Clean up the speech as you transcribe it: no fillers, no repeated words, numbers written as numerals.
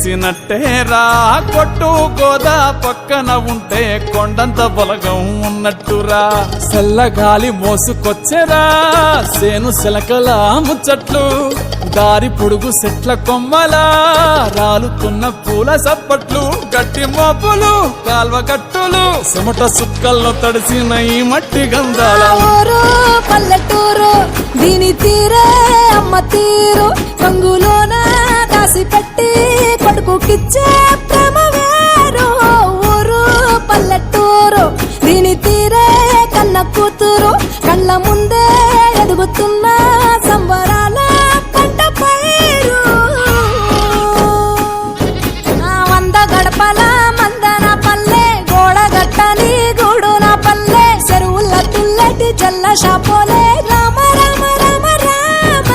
చేసినట్టేరా కొట్టు గోదా పక్కన ఉంటే కొండంత బలగం ఉన్నట్టురా చల్లగాలి మోసుకొచ్చెరా సేను శిలకల ముచ్చట్లు దారి పొడుగు చెట్ల కొమ్మలా రాలుతున్న పూల సప్పట్లు గట్టి మోపులు కాల్వ గట్టులు చెమట సుక్కల్లో తడిసిన ఈ మట్టి గంధాల పల్లెటూరు దీని తీరే అమ్మ తీరు రంగులోన దాసి పెట్టి కొడుకుకిచ్చే ప్రేమ వేరు ఊరు పల్లెటూరు దీని తీరే కన్న కూతురు కళ్ళ ముందే ఎదుగుతున్న సంబరాల పంట పైరు వంద గడపల మందన పల్లె గోడ గట్టని గూడు నా పల్లె చెరువుల తుల్లటి జల్ల షాపోలే రామ రామ రామ రామ